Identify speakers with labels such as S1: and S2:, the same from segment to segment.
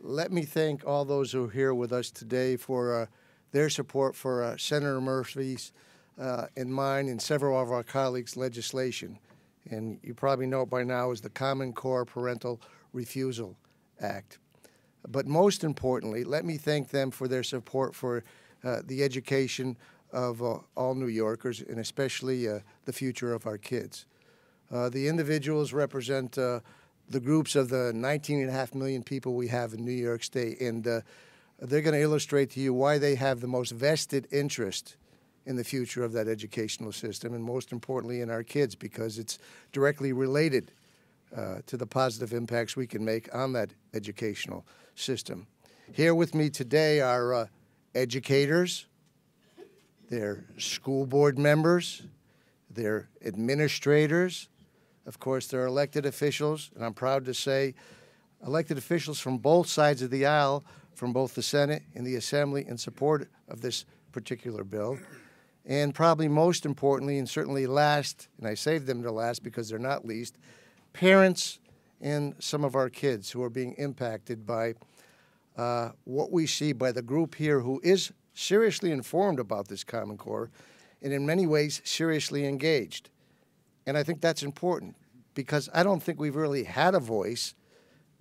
S1: let me thank all those who are here with us today for their support for Senator Murphy's and mine and several of our colleagues' legislation. And you probably know it by now as the Common Core Parental Refusal Act. But most importantly, let me thank them for their support for the education of all New Yorkers, and especially the future of our kids. The individuals represent the groups of the 19.5 million people we have in New York State, and they're going to illustrate to you why they have the most vested interest in the future of that educational system, and most importantly in our kids, because it's directly related to the positive impacts we can make on that educational system. Here with me today are educators, they're school board members, they're administrators, of course they're elected officials, and I'm proud to say elected officials from both sides of the aisle, from both the Senate and the Assembly, in support of this particular bill. And probably most importantly, and certainly last, and I saved them to last because they're not least, parents and some of our kids who are being impacted by what we see by the group here who is seriously informed about this Common Core and in many ways seriously engaged. And I think that's important because I don't think we've really had a voice,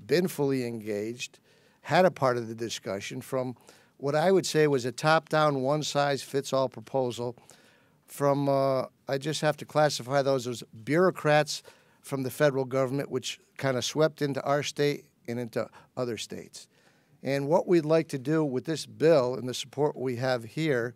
S1: been fully engaged, had a part of the discussion from what I would say was a top-down, one-size-fits-all proposal from, I just have to classify those as bureaucrats from the federal government, which kind of swept into our state and into other states. And what we'd like to do with this bill and the support we have here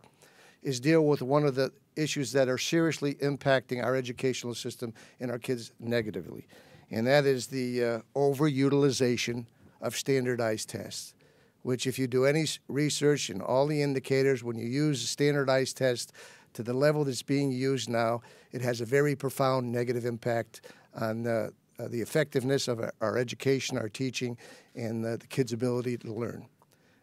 S1: is deal with one of the issues that are seriously impacting our educational system and our kids negatively, and that is the overutilization of standardized tests, which if you do any research and all the indicators, when you use a standardized test to the level that's being used now, it has a very profound negative impact on the effectiveness of our education, our teaching, and the kids' ability to learn.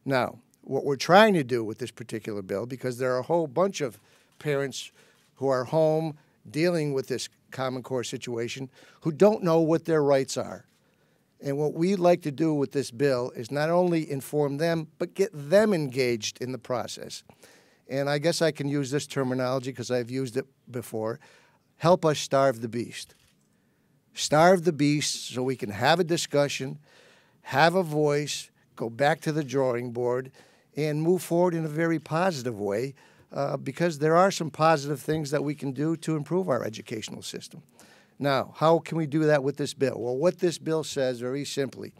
S1: Now, what we're trying to do with this particular bill, because there are a whole bunch of parents who are home dealing with this Common Core situation who don't know what their rights are. And what we'd like to do with this bill is not only inform them, but get them engaged in the process. And I guess I can use this terminology because I've used it before. Help us starve the beast. Starve the beast so we can have a discussion, have a voice, go back to the drawing board, and move forward in a very positive way because there are some positive things that we can do to improve our educational system. Now, how can we do that with this bill? Well, what this bill says very simply,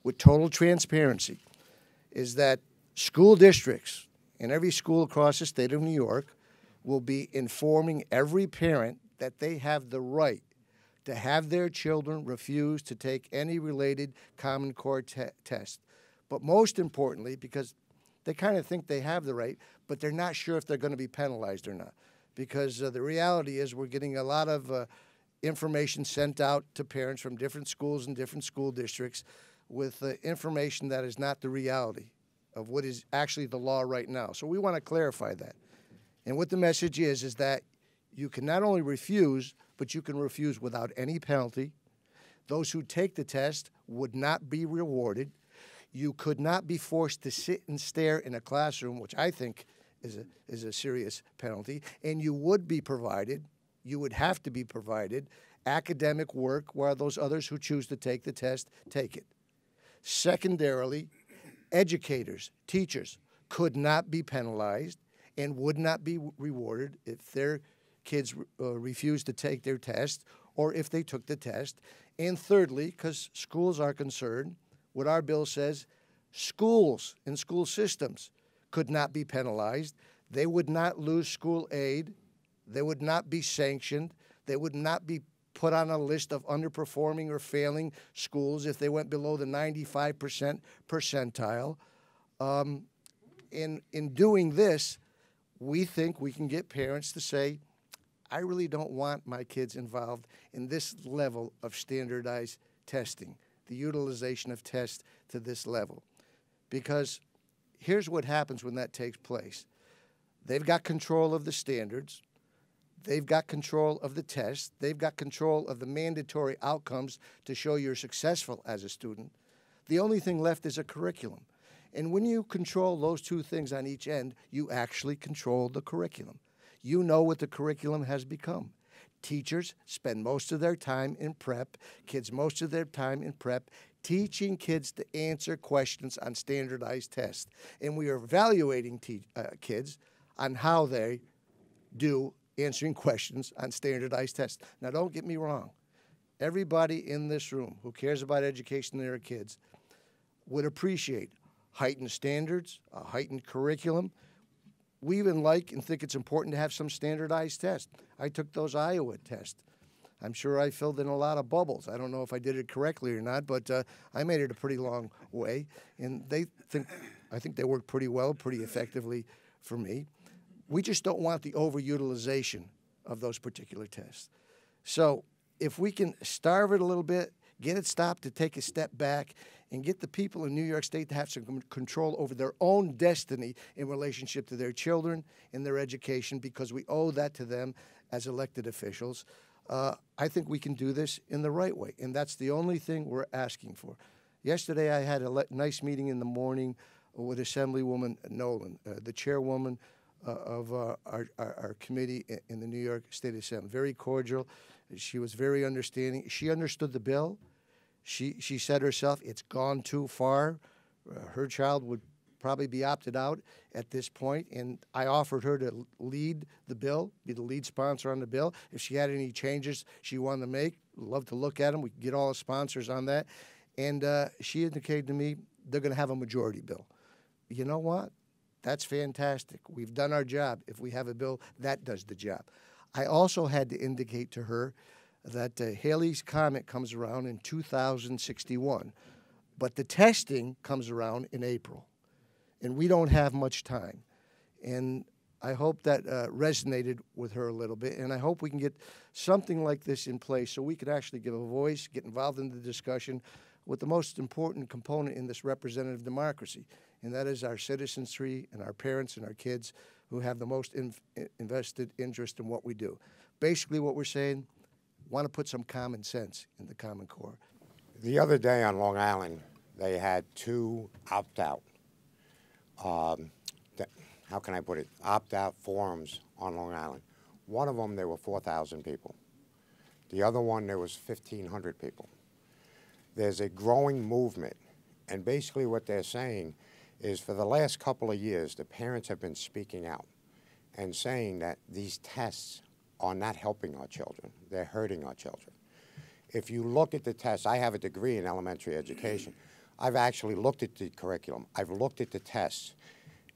S1: with total transparency, is that school districts in every school across the state of New York will be informing every parent that they have the right to have their children refuse to take any related Common Core test. But most importantly, because they kind of think they have the right, but they're not sure if they're going to be penalized or not. Because the reality is we're getting a lot of information sent out to parents from different schools and different school districts with information that is not the reality of what is actually the law right now. So we want to clarify that. And what the message is that you can not only refuse, but you can refuse without any penalty. Those who take the test would not be rewarded. You could not be forced to sit and stare in a classroom, which I think is a serious penalty, and you would be provided, you would have to be provided academic work while those others who choose to take the test take it. Secondarily, educators, teachers could not be penalized and would not be rewarded if their kids refused to take their test or if they took the test. And thirdly, because schools are concerned, what our bill says, schools and school systems could not be penalized. They would not lose school aid. They would not be sanctioned. They would not be put on a list of underperforming or failing schools if they went below the 95% percentile. In doing this, we think we can get parents to say, I really don't want my kids involved in this level of standardized testing, the utilization of tests to this level. Because here's what happens when that takes place. They've got control of the standards. They've got control of the tests. They've got control of the mandatory outcomes to show you're successful as a student. The only thing left is a curriculum. And when you control those two things on each end, you actually control the curriculum. You know what the curriculum has become. Teachers spend most of their time in prep, kids most of their time in prep, teaching kids to answer questions on standardized tests. And we are evaluating kids on how they do answering questions on standardized tests. Now, don't get me wrong. Everybody in this room who cares about education of their kids would appreciate heightened standards, a heightened curriculum. We even like and think it's important to have some standardized tests. I took those Iowa tests. I'm sure I filled in a lot of bubbles. I don't know if I did it correctly or not, but I made it a pretty long way. And I think they worked pretty well, pretty effectively for me. We just don't want the overutilization of those particular tests. So if we can starve it a little bit, get it stopped to take a step back, and get the people in New York State to have some control over their own destiny in relationship to their children and their education, because we owe that to them as elected officials. I think we can do this in the right way, and that's the only thing we're asking for. Yesterday I had a nice meeting in the morning with Assemblywoman Nolan, the chairwoman of our committee in the New York State Assembly. Very cordial. She was very understanding. She understood the bill. She said herself, it's gone too far. Her child would probably be opted out at this point, and I offered her to lead the bill, be the lead sponsor on the bill. If she had any changes she wanted to make, we'd love to look at them. We could get all the sponsors on that. And she indicated to me they're going to have a majority bill. You know what? That's fantastic. We've done our job. If we have a bill, that does the job. I also had to indicate to her that Haley's comment comes around in 2061, but the testing comes around in April, and we don't have much time. And I hope that resonated with her a little bit, and I hope we can get something like this in place so we can actually give a voice, get involved in the discussion with the most important component in this representative democracy, and that is our citizenry and our parents and our kids who have the most invested interest in what we do. Basically what we're saying, want to put some common sense in the Common Core.
S2: The other day on Long Island, they had two opt-out, how can I put it, opt-out forums on Long Island. One of them, there were 4,000 people. The other one, there was 1,500 people. There's a growing movement, and basically what they're saying is for the last couple of years, the parents have been speaking out and saying that these tests are not helping our children. They're hurting our children. If you look at the tests, I have a degree in elementary education. I've actually looked at the curriculum. I've looked at the tests.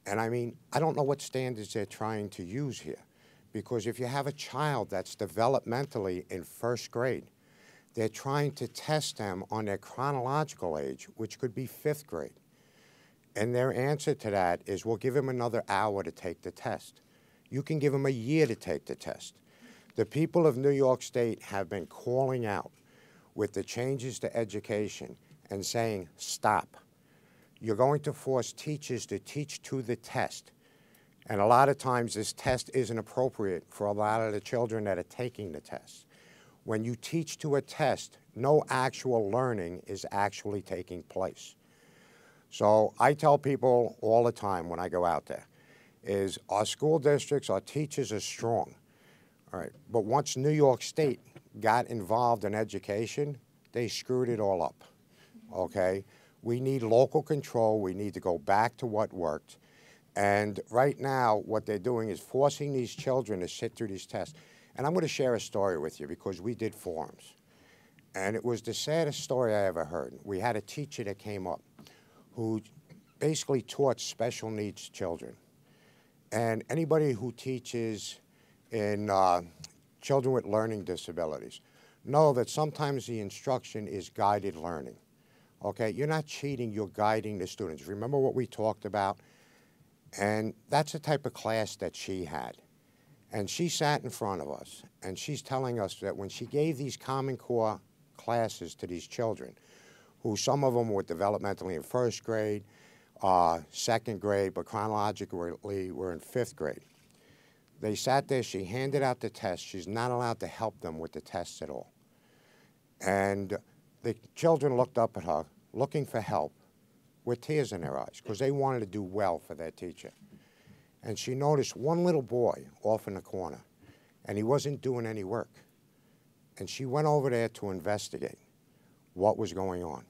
S2: And I mean, I don't know what standards they're trying to use here. Because if you have a child that's developmentally in first grade, they're trying to test them on their chronological age, which could be fifth grade. And their answer to that is, we'll give him another hour to take the test. You can give him a year to take the test. The people of New York State have been calling out with the changes to education and saying, stop. You're going to force teachers to teach to the test. And a lot of times this test isn't appropriate for a lot of the children that are taking the test. When you teach to a test, no actual learning is actually taking place. So I tell people all the time when I go out there, is our school districts, our teachers are strong. All right, but once New York State got involved in education, they screwed it all up, okay? We need local control. We need to go back to what worked. And right now, what they're doing is forcing these children to sit through these tests. And I'm going to share a story with you because we did forums. And it was the saddest story I ever heard. We had a teacher that came up who basically taught special needs children. And anybody who teaches in children with learning disabilities know that sometimes the instruction is guided learning. Okay, you're not cheating, you're guiding the students. Remember what we talked about? And that's the type of class that she had. And she sat in front of us, and she's telling us that when she gave these Common Core classes to these children, who some of them were developmentally in first grade, second grade, but chronologically were in fifth grade. They sat there, she handed out the tests. She's not allowed to help them with the tests at all. And the children looked up at her, looking for help with tears in their eyes because they wanted to do well for their teacher. And she noticed one little boy off in the corner, and he wasn't doing any work. And she went over there to investigate what was going on.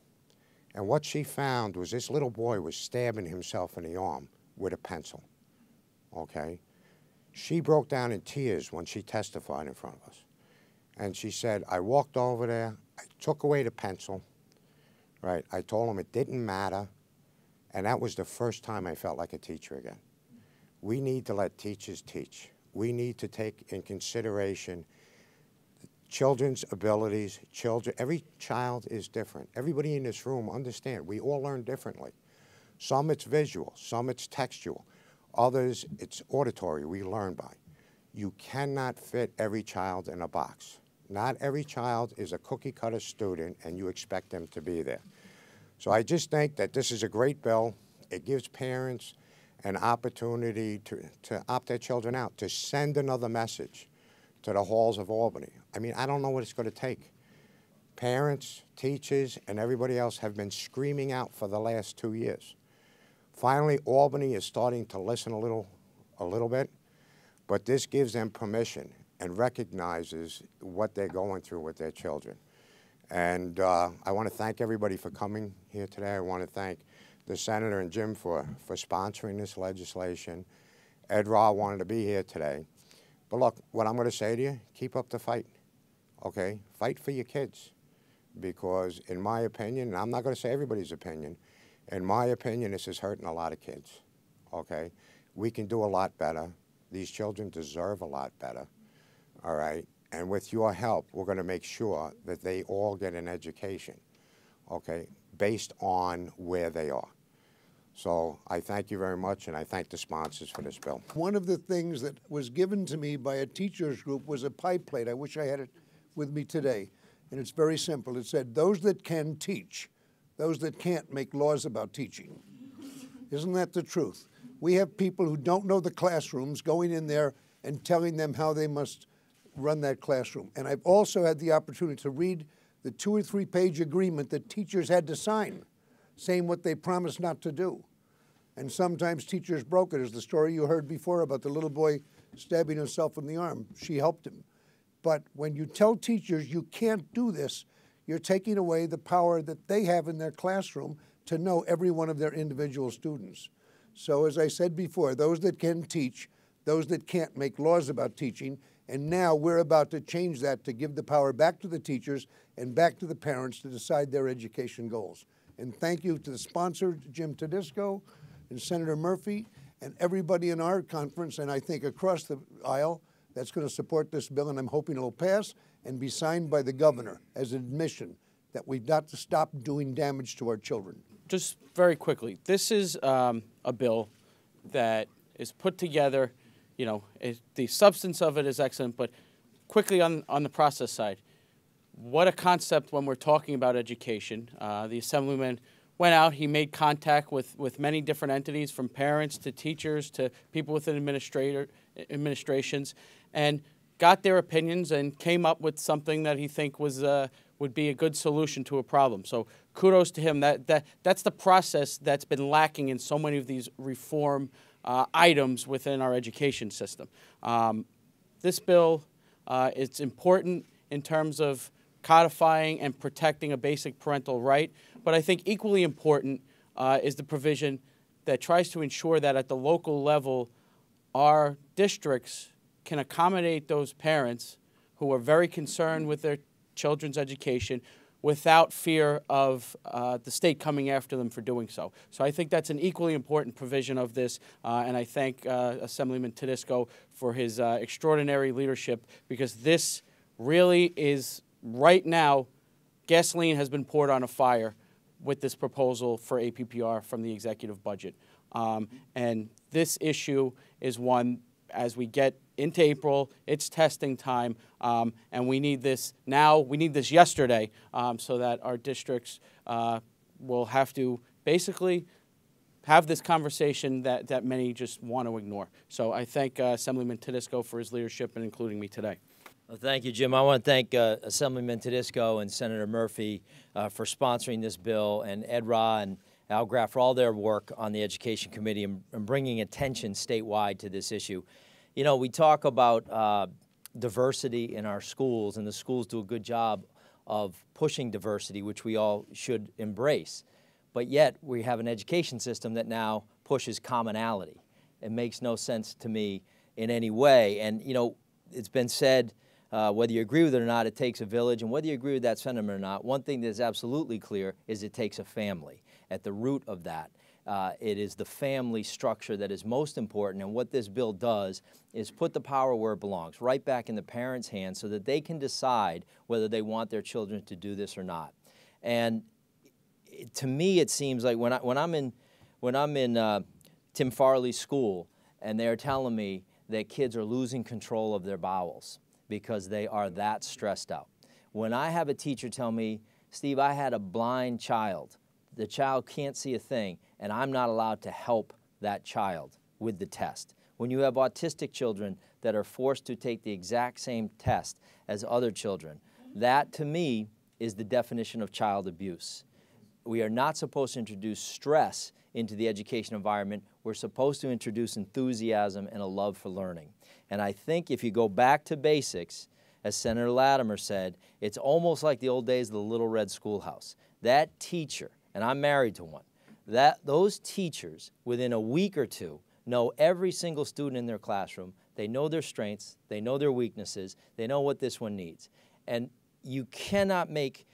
S2: And what she found was this little boy was stabbing himself in the arm with a pencil, okay? She broke down in tears when she testified in front of us. And she said, I walked over there, I took away the pencil, right? I told him it didn't matter, and that was the first time I felt like a teacher again. We need to let teachers teach. We need to take in consideration children's abilities. Every child is different. Everybody in this room understand, we all learn differently. Some it's visual, some it's textual. Others, it's auditory, we learn by. You cannot fit every child in a box. Not every child is a cookie-cutter student and you expect them to be there. So I just think that this is a great bill. It gives parents an opportunity to opt their children out, to send another message to the halls of Albany. I mean, I don't know what it's going to take. Parents, teachers, and everybody else have been screaming out for the last 2 years. Finally, Albany is starting to listen a little bit, but this gives them permission and recognizes what they're going through with their children. And I want to thank everybody for coming here today. I want to thank the Senator and Jim for sponsoring this legislation. Ed Ra wanted to be here today. But look, what I'm going to say to you, keep up the fight, okay? Fight for your kids. Because in my opinion, and I'm not going to say everybody's opinion, in my opinion, this is hurting a lot of kids, okay? We can do a lot better. These children deserve a lot better, all right? And with your help, we're going to make sure that they all get an education, okay, based on where they are. So I thank you very much, and I thank the sponsors for this bill.
S1: One of the things that was given to me by a teachers group was a pie plate. I wish I had it with me today. And it's very simple. It said, those that can teach, those that can't make laws about teaching. Isn't that the truth? We have people who don't know the classrooms going in there and telling them how they must run that classroom. And I've also had the opportunity to read the 2- or 3-page agreement that teachers had to sign, saying what they promised not to do. And sometimes teachers broke it, as the story you heard before about the little boy stabbing himself in the arm. She helped him. But when you tell teachers you can't do this, you're taking away the power that they have in their classroom to know every one of their individual students. So as I said before, those that can teach, those that can't make laws about teaching, and now we're about to change that to give the power back to the teachers and back to the parents to decide their education goals. And thank you to the sponsor, Jim Tedisco, and Senator Murphy, and everybody in our conference, and I think across the aisle, that's going to support this bill, and I'm hoping it'll pass and be signed by the governor as an admission that we've got to stop doing damage to our children.
S3: Just very quickly, this is a bill that is put together, you know, the substance of it is excellent, but quickly on the process side, what a concept when we're talking about education. The Assemblyman went out, he made contact with many different entities, from parents to teachers to people within administrations, and got their opinions and came up with something that he think would be a good solution to a problem. So kudos to him. That's the process that's been lacking in so many of these reform items within our education system. This bill, it's important in terms of codifying and protecting a basic parental right, but I think equally important is the provision that tries to ensure that at the local level, our districts can accommodate those parents who are very concerned with their children's education without fear of the state coming after them for doing so. So I think that's an equally important provision of this, and I thank Assemblyman Tedisco for his extraordinary leadership, because this really is, right now, gasoline has been poured on a fire with this proposal for APPR from the executive budget. And this issue is one, as we get into April, it's testing time, and we need this now. We need this yesterday, so that our districts will have to basically have this conversation that many just want to ignore. So I thank Assemblyman Tedisco for his leadership and including me today.
S4: Well, thank you, Jim. I want to thank Assemblyman Tedisco and Senator Murphy for sponsoring this bill, and Ed Ra and Al Graff for all their work on the Education Committee and bringing attention statewide to this issue. You know, we talk about diversity in our schools, and the schools do a good job of pushing diversity, which we all should embrace. But yet, we have an education system that now pushes commonality. It makes no sense to me in any way. And, you know, it's been said, whether you agree with it or not, it takes a village. And whether you agree with that sentiment or not, one thing that is absolutely clear is it takes a family. At the root of that, it is the family structure that is most important. And what this bill does is put the power where it belongs, right back in the parents' hands, so that they can decide whether they want their children to do this or not. And to me, it seems like when I'm in Tim Farley's school, and they're telling me that kids are losing control of their bowels because they are that stressed out. When I have a teacher tell me, Steve, I had a blind child. The child can't see a thing, and I'm not allowed to help that child with the test. When you have autistic children that are forced to take the exact same test as other children, that to me is the definition of child abuse. We are not supposed to introduce stress into the education environment. We're supposed to introduce enthusiasm and a love for learning. And I think if you go back to basics, as Senator Latimer said, it's almost like the old days of the Little Red Schoolhouse. That teacher, and I'm married to one, those teachers within a week or two know every single student in their classroom. They know their strengths, they know their weaknesses, they know what this one needs. And you cannot make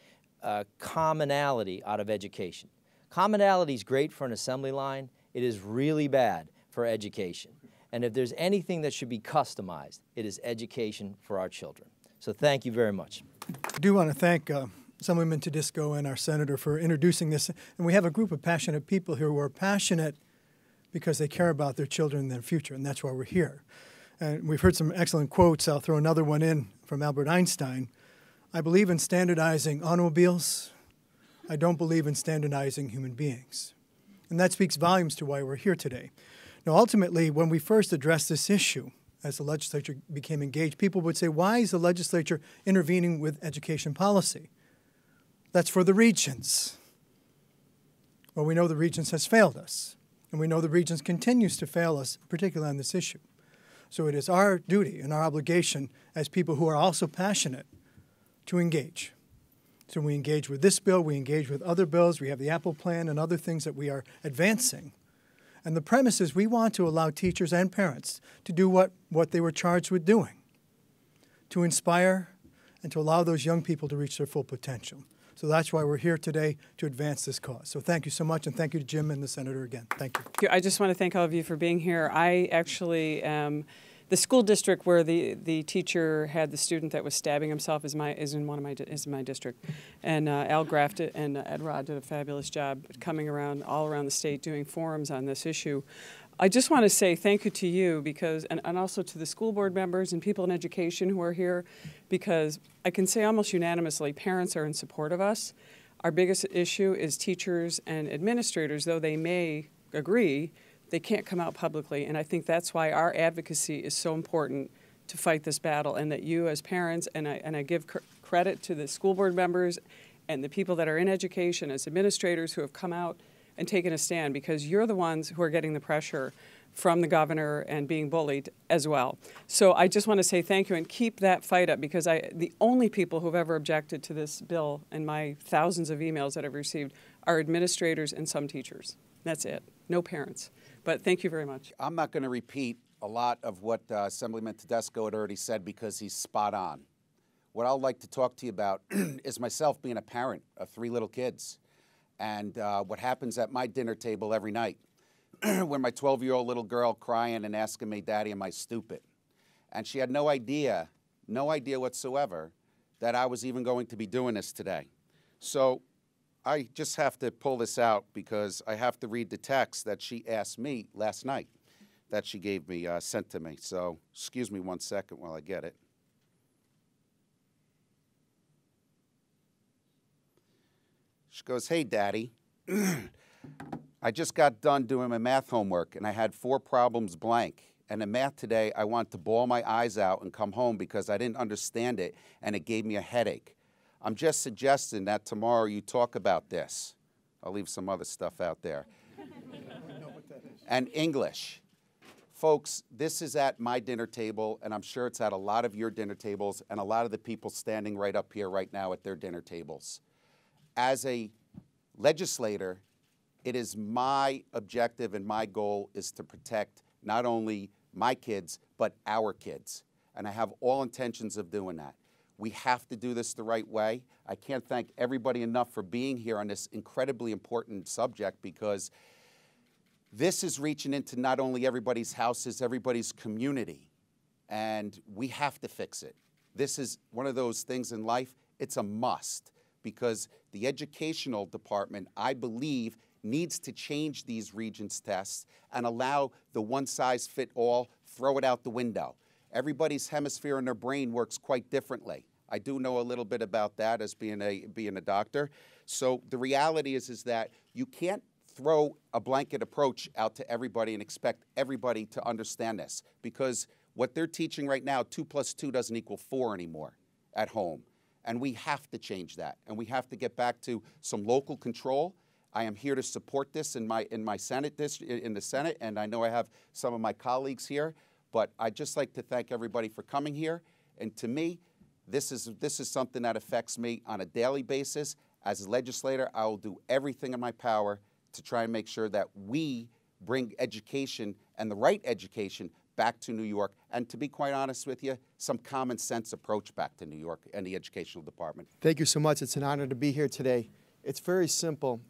S4: commonality out of education. Commonality is great for an assembly line. It is really bad for education. And if there's anything that should be customized, it is education for our children. So thank you very much.
S5: I do want to thank Assemblyman Tedisco and our senator for introducing this. And we have a group of passionate people here who are passionate because they care about their children and their future, and that's why we're here. And we've heard some excellent quotes. I'll throw another one in from Albert Einstein. I believe in standardizing automobiles. I don't believe in standardizing human beings. And that speaks volumes to why we're here today. Now, ultimately, when we first addressed this issue, as the legislature became engaged, people would say, why is the legislature intervening with education policy? That's for the Regents. Well, we know the Regents has failed us, and we know the Regents continues to fail us, particularly on this issue. So it is our duty and our obligation as people who are also passionate to engage. So we engage with this bill, we engage with other bills, we have the Apple Plan and other things that we are advancing. And the premise is we want to allow teachers and parents to do what they were charged with doing, to inspire and to allow those young people to reach their full potential. So that's why we're here today, to advance this cause. So thank you so much, and thank you to Jim and the senator again. Thank you.
S6: I just want to thank all of you for being here. I actually am the school district where the teacher had the student that was stabbing himself is my district, and Al Graff and Ed Rod did a fabulous job coming around all around the state doing forums on this issue. I just want to say thank you to you because, and also to the school board members and people in education who are here, because I can say almost unanimously parents are in support of us. Our biggest issue is teachers and administrators, though they may agree, they can't come out publicly, and I think that's why our advocacy is so important to fight this battle, and that you as parents, and I give credit to the school board members and the people that are in education as administrators who have come out and taken a stand, because you're the ones who are getting the pressure from the governor and being bullied as well. So I just want to say thank you and keep that fight up, because the only people who've ever objected to this bill in my thousands of emails that I've received are administrators and some teachers. That's it. No parents. But thank you very much.
S7: I'm not going to repeat a lot of what Assemblyman Tedesco had already said because he's spot on. What I'd like to talk to you about is myself being a parent of 3 little kids, and what happens at my dinner table every night when my 12-year-old little girl crying and asking me, Daddy, am I stupid? And she had no idea whatsoever that I was even going to be doing this today. So I just have to pull this out because I have to read the text that she asked me last night that she gave me, sent to me. So excuse me 1 second while I get it. She goes, hey, Daddy, I just got done doing my math homework, and I had 4 problems blank, And in math today, I wanted to bawl my eyes out and come home because I didn't understand it, and it gave me a headache. I'm just suggesting that tomorrow you talk about this. I'll leave some other stuff out there. And English. Folks, this is at my dinner table, and I'm sure it's at a lot of your dinner tables and a lot of the people standing right up here right now at their dinner tables. As a legislator, it is my objective and my goal is to protect not only my kids, but our kids. And I have all intentions of doing that. We have to do this the right way. I can't thank everybody enough for being here on this incredibly important subject, because this is reaching into not only everybody's houses, everybody's community, and we have to fix it. This is one of those things in life, it's a must, because the educational department, I believe, needs to change these Regents tests and allow the one-size-fit-all, throw it out the window. Everybody's hemisphere in their brain works quite differently. I do know a little bit about that as being a doctor. So the reality is that you can't throw a blanket approach out to everybody and expect everybody to understand this, because what they're teaching right now, 2 + 2 doesn't equal 4 anymore at home. And we have to change that, and we have to get back to some local control. I am here to support this in my Senate in the Senate, and I know I have some of my colleagues here, but I'd just like to thank everybody for coming here. And to me, this is something that affects me on a daily basis. As a legislator, I will do everything in my power to try and make sure that we bring education, and the right education, back to New York, and to be quite honest with you, some common sense approach back to New York and the educational department.
S8: Thank you so much. It's an honor to be here today. It's very simple.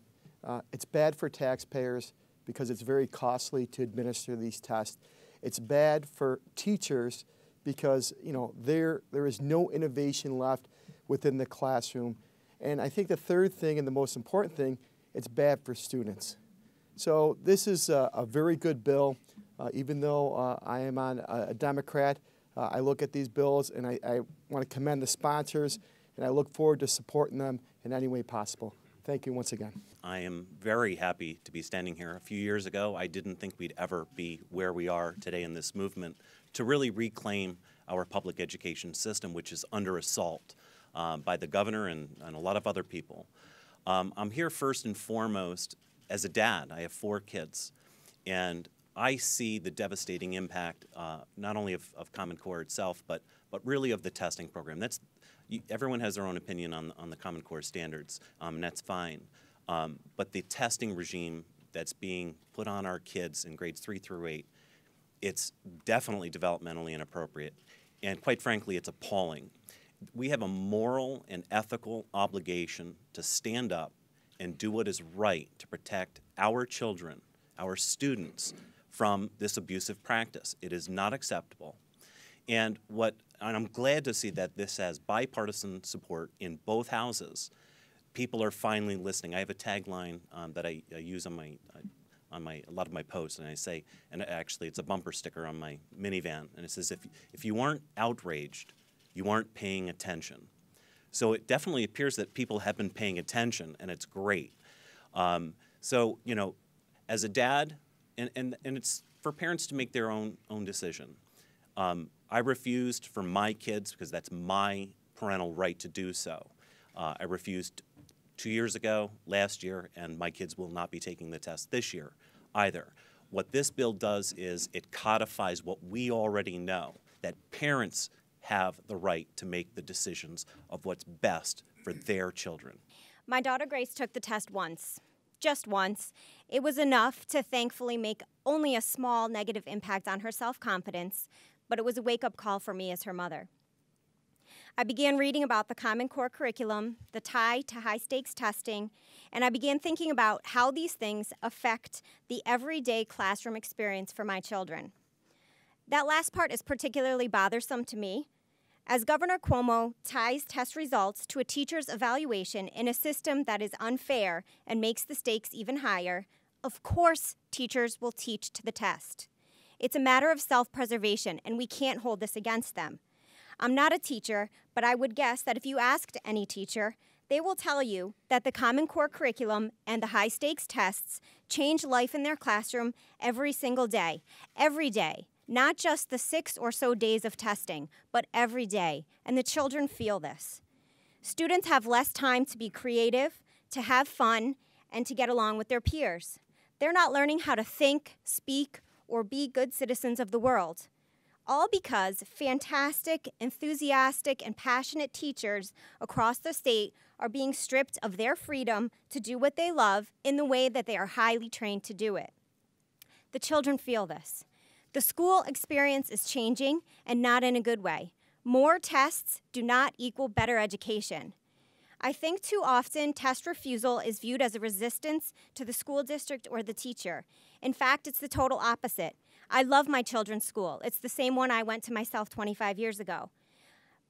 S8: It's bad for taxpayers because it's very costly to administer these tests. It's bad for teachers because, you know, there is no innovation left within the classroom. And I think the third thing, and the most important thing, it's bad for students. So this is a very good bill. Even though I am a Democrat, I look at these bills and I want to commend the sponsors, and I look forward to supporting them in any way possible. Thank you once again.
S9: I am very happy to be standing here. A few years ago, I didn't think we'd ever be where we are today in this movement to really reclaim our public education system, which is under assault by the governor and a lot of other people. I'm here first and foremost as a dad. I have 4 kids, and I see the devastating impact not only of Common Core itself, but really of the testing program. Everyone has their own opinion on the Common Core standards, and that's fine. But the testing regime that's being put on our kids in grades 3 through 8, it's definitely developmentally inappropriate, and quite frankly, it's appalling. We have a moral and ethical obligation to stand up and do what is right to protect our children, our students, from this abusive practice. It is not acceptable. And I'm glad to see that this has bipartisan support in both houses. People are finally listening. I have a tagline that I use on a lot of my posts, and I say, and actually it's a bumper sticker on my minivan, and it says, if you aren't outraged, you aren't paying attention. So it definitely appears that people have been paying attention, and it's great. So, you know, as a dad, and it's for parents to make their own decision. I refused for my kids, because that's my parental right to do so. I refused 2 years ago, last year, and my kids will not be taking the test this year either. What this bill does is it codifies what we already know, that parents have the right to make the decisions of what's best for their children.
S10: My daughter Grace took the test once, just once. It was enough to thankfully make only a small negative impact on her self-confidence, but it was a wake-up call for me as her mother. I began reading about the Common Core curriculum, the tie to high-stakes testing, and I began thinking about how these things affect the everyday classroom experience for my children. That last part is particularly bothersome to me, as Governor Cuomo ties test results to a teacher's evaluation in a system that is unfair and makes the stakes even higher. Of course, teachers will teach to the test. It's a matter of self-preservation, and we can't hold this against them. I'm not a teacher, but I would guess that if you asked any teacher, they will tell you that the Common Core curriculum and the high-stakes tests change life in their classroom every single day. Every day. not just the 6 or so days of testing, but every day, and the children feel this. Students have less time to be creative, to have fun, and to get along with their peers. They're not learning how to think, speak, or be good citizens of the world. All because fantastic, enthusiastic, and passionate teachers across the state are being stripped of their freedom to do what they love in the way that they are highly trained to do it. The children feel this. The school experience is changing, and not in a good way. More tests do not equal better education. I think too often test refusal is viewed as a resistance to the school district or the teacher. In fact, it's the total opposite. I love my children's school. It's the same one I went to myself 25 years ago.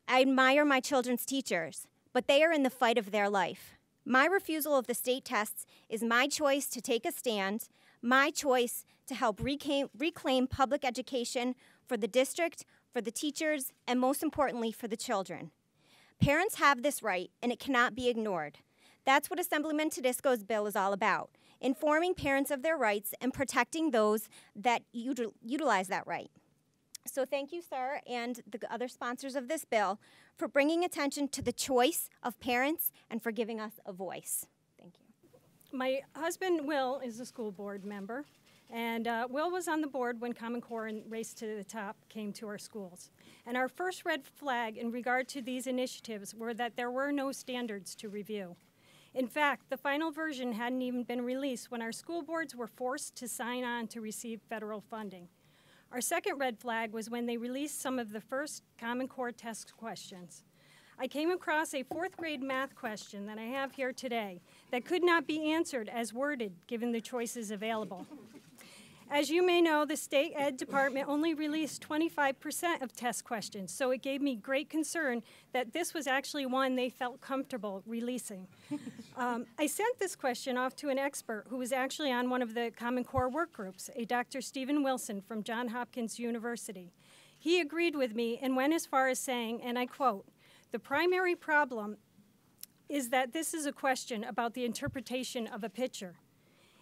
S10: I admire my children's teachers, but they are in the fight of their life. My refusal of the state tests is my choice to take a stand, my choice to help reclaim public education for the district, for the teachers, and most importantly, for the children. Parents have this right, and it cannot be ignored. That's what Assemblyman Tedisco's bill is all about, informing parents of their rights and protecting those that utilize that right. So thank you, sir, and the other sponsors of this bill for bringing attention to the choice of parents and for giving us a voice. Thank you.
S11: My husband, Will, is a school board member, and Will was on the board when Common Core and Race to the Top came to our schools. And our first red flag in regard to these initiatives were that there were no standards to review. In fact, the final version hadn't even been released when our school boards were forced to sign on to receive federal funding. Our second red flag was when they released some of the first Common Core test questions. I came across a 4th grade math question that I have here today that could not be answered as worded given the choices available. As you may know, the State Ed Department only released 25% of test questions, so it gave me great concern that this was actually one they felt comfortable releasing. I sent this question off to an expert who was actually on one of the Common Core work groups, a Dr. Stephen Wilson from Johns Hopkins University. He agreed with me and went as far as saying, and I quote, "The primary problem is that this is a question about the interpretation of a picture.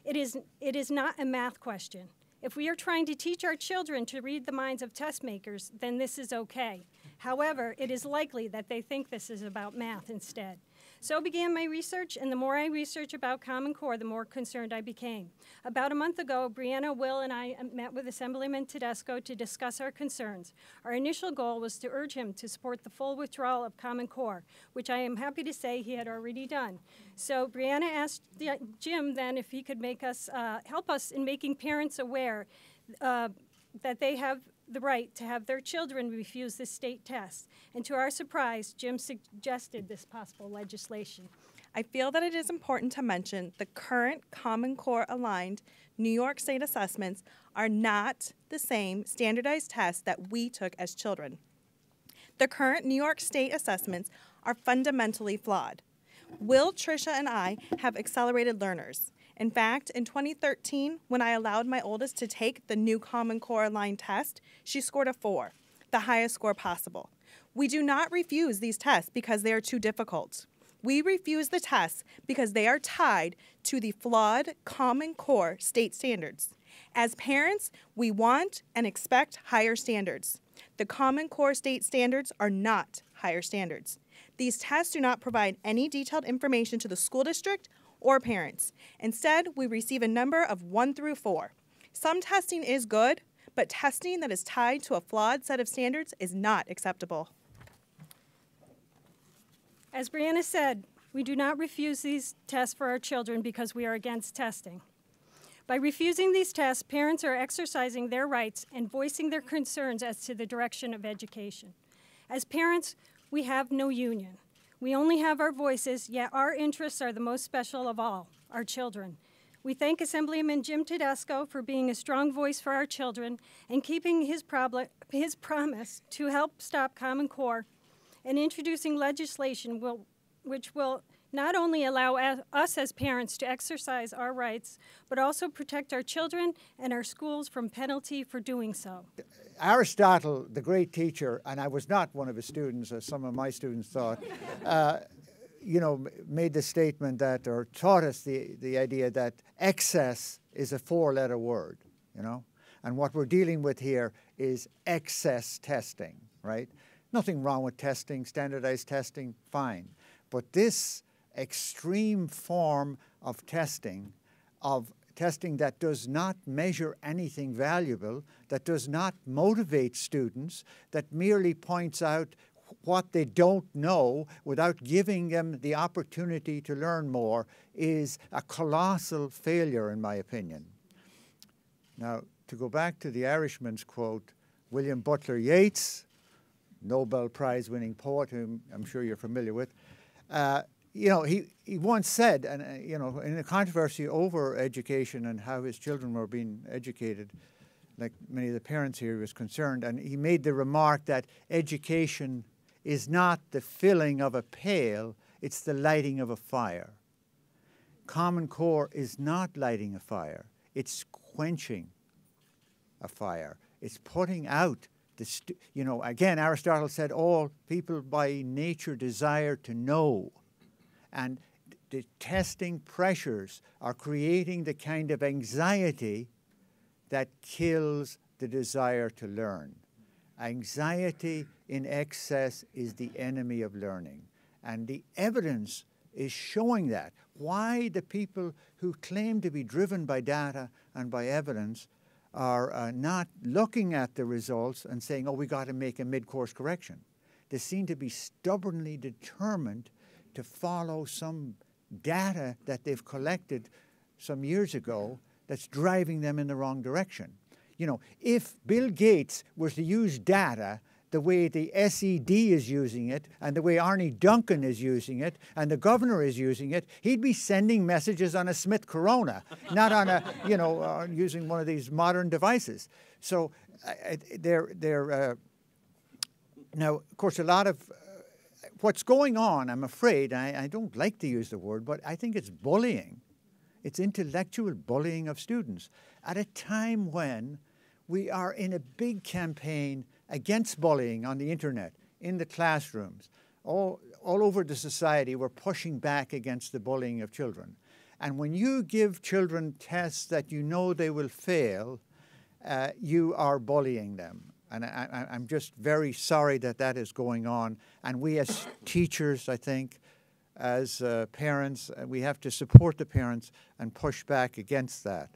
S11: It is not a math question. If we are trying to teach our children to read the minds of test makers, then this is okay. However, it is likely that they think this is about math instead." So began my research, and the more I researched about Common Core, the more concerned I became. About a month ago, Brianna, Will, and I met with Assemblyman Tedisco to discuss our concerns. Our initial goal was to urge him to support the full withdrawal of Common Core, which I am happy to say he had already done. So Brianna asked Jim then if he could make us, help us in making parents aware that they have the right to have their children refuse the state test. And to our surprise, Jim suggested this possible legislation.
S12: I feel that it is important to mention the current Common Core aligned New York State assessments are not the same standardized tests that we took as children. The current New York State assessments are fundamentally flawed. Will, Tricia, and I have accelerated learners. In fact, in 2013, when I allowed my oldest to take the new Common Core aligned test, she scored a 4, the highest score possible. We do not refuse these tests because they are too difficult. We refuse the tests because they are tied to the flawed Common Core state standards. As parents, we want and expect higher standards. The Common Core state standards are not higher standards. These tests do not provide any detailed information to the school district or parents. Instead, we receive a number of 1 through 4. Some testing is good, but testing that is tied to a flawed set of standards is not acceptable.
S11: As Brianna said, we do not refuse these tests for our children because we are against testing. By refusing these tests, parents are exercising their rights and voicing their concerns as to the direction of education. As parents, we have no union. We only have our voices, yet our interests are the most special of all, our children. We thank Assemblyman Jim Tedisco for being a strong voice for our children and keeping his promise to help stop Common Core and introducing legislation which will not only allow us as parents to exercise our rights, but also protect our children and our schools from penalty for doing so.
S13: Aristotle, the great teacher, and I was not one of his students, as some of my students thought, made the statement that, or taught us the idea that excess is a 4-letter word, And what we're dealing with here is excess testing, right? Nothing wrong with testing, standardized testing, fine. But this extreme form of testing that does not measure anything valuable, that does not motivate students, that merely points out what they don't know without giving them the opportunity to learn more, is a colossal failure, in my opinion. Now, to go back to the Irishman's quote, William Butler Yeats, Nobel Prize-winning poet, whom I'm sure you're familiar with, you know, he once said, and you know, in a controversy over education and how his children were being educated, like many of the parents here, he was concerned, and he made the remark that education is not the filling of a pail, it's the lighting of a fire. Common Core is not lighting a fire, it's quenching a fire. It's putting out you know, again, Aristotle said all people by nature desire to know. And the testing pressures are creating the kind of anxiety that kills the desire to learn. Anxiety in excess is the enemy of learning. And the evidence is showing that. Why the people who claim to be driven by data and by evidence are not looking at the results and saying, oh, we got to make a mid-course correction. They seem to be stubbornly determined to follow some data that they've collected some years ago that's driving them in the wrong direction. You know, if Bill Gates was to use data the way the SED is using it and the way Arnie Duncan is using it and the governor is using it, he'd be sending messages on a Smith Corona, not on a, you know, using one of these modern devices. So now, of course, a lot of what's going on, I'm afraid, I don't like to use the word, but I think it's bullying. It's intellectual bullying of students at a time when we are in a big campaign against bullying on the internet, in the classrooms, all over the society. We're pushing back against the bullying of children. And when you give children tests that you know they will fail, you are bullying them. And I'm just very sorry that that is going on. And we as teachers, I think, as parents, we have to support the parents and push back against that.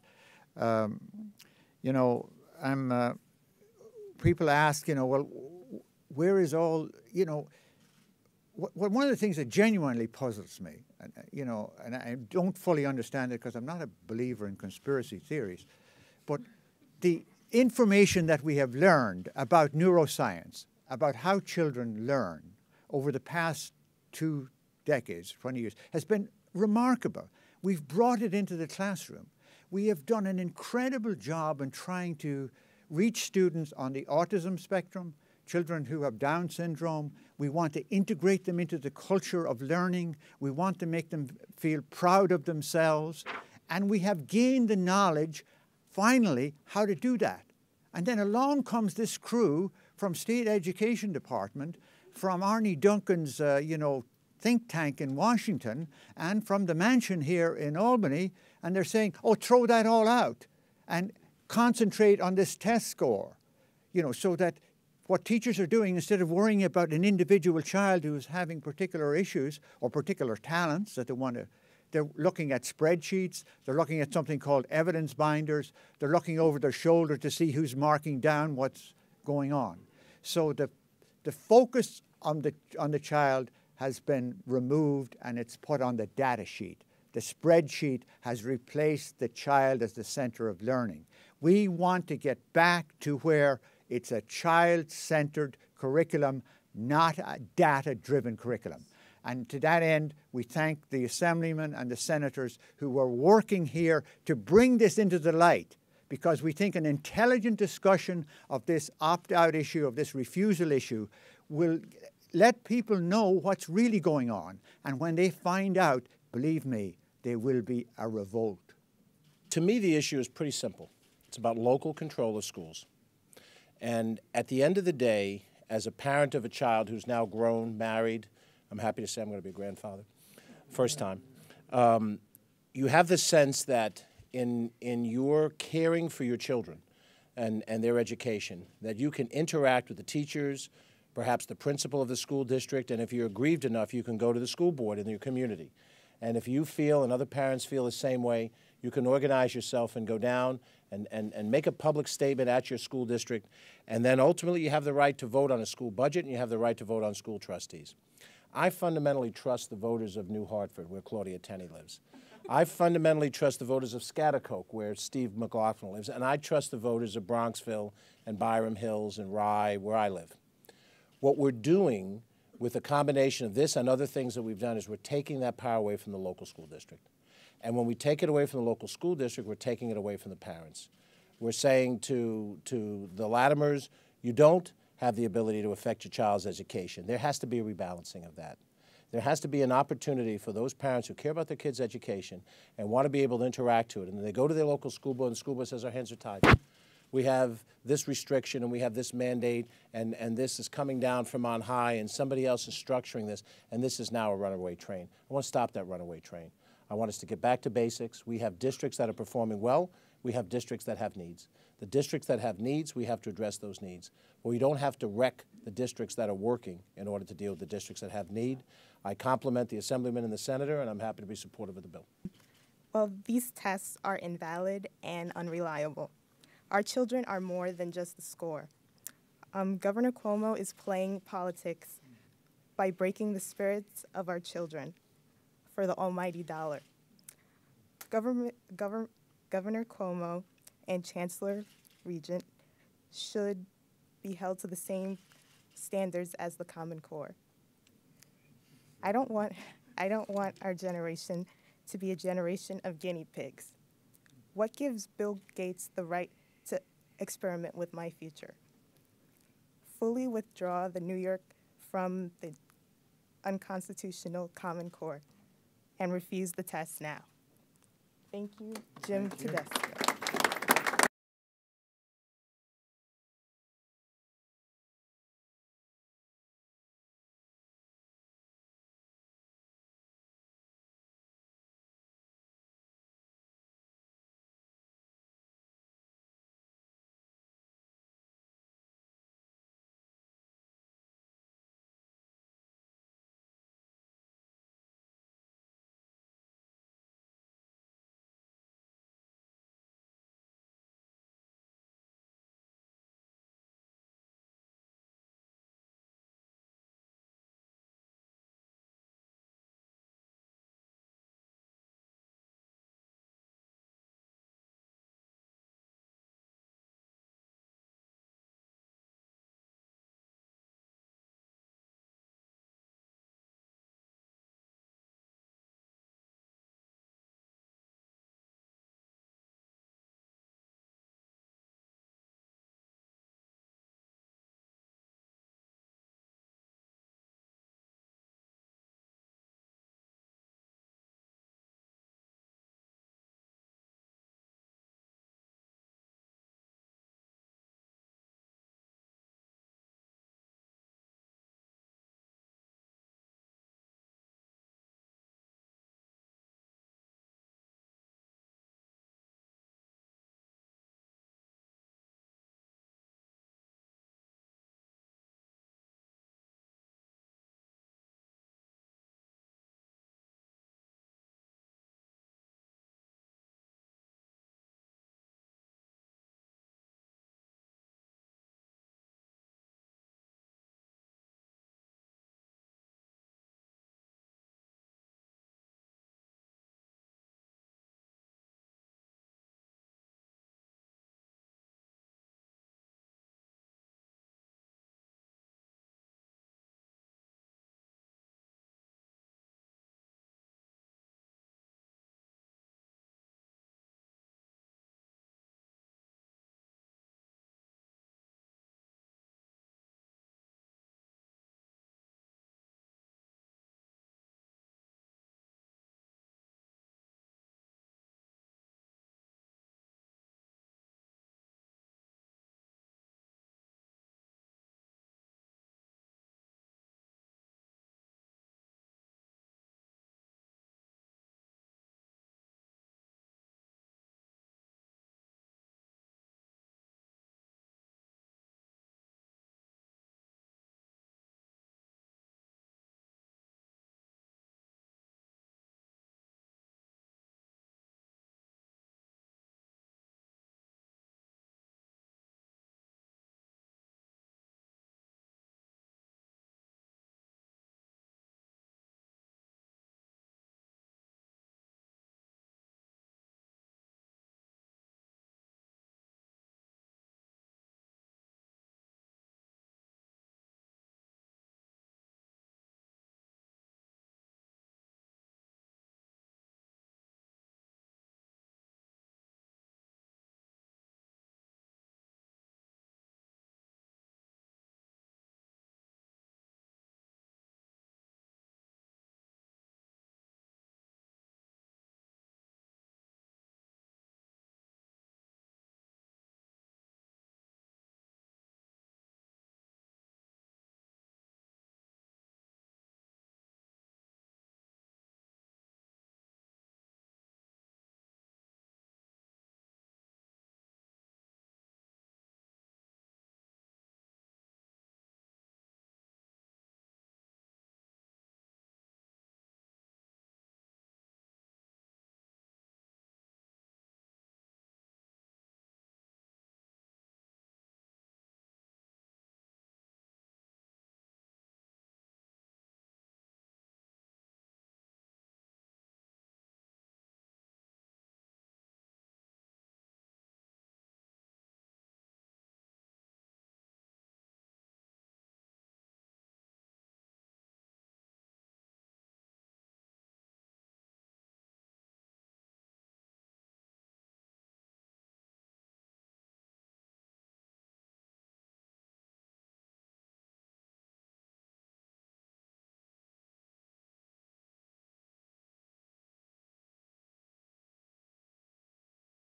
S13: You know, people ask, you know, well, where is all, you know, one of the things that genuinely puzzles me, you know, and I don't fully understand it because I'm not a believer in conspiracy theories, but the information that we have learned about neuroscience, about how children learn over the past 2 decades, 20 years, has been remarkable. We've brought it into the classroom. We have done an incredible job in trying to reach students on the autism spectrum, children who have Down syndrome. We want to integrate them into the culture of learning. We want to make them feel proud of themselves. And we have gained the knowledge, finally, how to do that. And then along comes this crew from State Education Department, from Arnie Duncan's, you know, think tank in Washington, and from the mansion here in Albany, and they're saying, oh, throw that all out and concentrate on this test score, you know, so that what teachers are doing, instead of worrying about an individual child who's having particular issues or particular talents that they want to, they're looking at spreadsheets, they're looking at something called evidence binders, they're looking over their shoulder to see who's marking down what's going on. So the focus on the child has been removed and it's put on the data sheet. The spreadsheet has replaced the child as the center of learning. We want to get back to where it's a child-centered curriculum, not a data-driven curriculum. And to that end, we thank the assemblymen and the senators who were working here to bring this into the light, because we think an intelligent discussion of this opt-out issue, of this refusal issue, will let people know what's really going on. And when they find out, believe me, there will be a revolt.
S14: To me, the issue is pretty simple. It's about local control of schools. And at the end of the day, as a parent of a child who's now grown, married, I'm happy to say I'm going to be a grandfather, first time, you have the sense that in your caring for your children, and their education, that you can interact with the teachers, perhaps the principal of the school district, and if you're aggrieved enough, you can go to the school board in your community. And if you feel and other parents feel the same way, you can organize yourself and go down and make a public statement at your school district. And then ultimately you have the right to vote on a school budget and you have the right to vote on school trustees. I fundamentally trust the voters of New Hartford, where Claudia Tenney lives. I fundamentally trust the voters of Schaghticoke, where Steve McLaughlin lives. And I trust the voters of Bronxville and Byram Hills and Rye, where I live. What we're doing with a combination of this and other things that we've done is we're taking that power away from the local school district. And when we take it away from the local school district, we're taking it away from the parents. We're saying to the Latimers, you don't have the ability to affect your child's education. There has to be a rebalancing of that. There has to be an opportunity for those parents who care about their kids' education and want to be able to interact to it. And they go to their local school board and the school board says, our hands are tied. We have this restriction and we have this mandate and this is coming down from on high and somebody else is structuring this and this is now a runaway train. I want to stop that runaway train. I want us to get back to basics. We have districts that are performing well. We have districts that have needs. The districts that have needs, we have to address those needs. But we don't have to wreck the districts that are working in order to deal with the districts that have need. I compliment the Assemblyman and the Senator, and I'm happy to be supportive of the bill.
S15: Well, these tests are invalid and unreliable. Our children are more than just a score. Governor Cuomo is playing politics by breaking the spirits of our children for the almighty dollar. Governor Cuomo and Chancellor Regent should be held to the same standards as the Common Core. I don't want our generation to be a generation of guinea pigs. What gives Bill Gates the right to experiment with my future? Fully withdraw the New York from the unconstitutional Common Core and refuse the test now. Thank you, Jim Tedisco.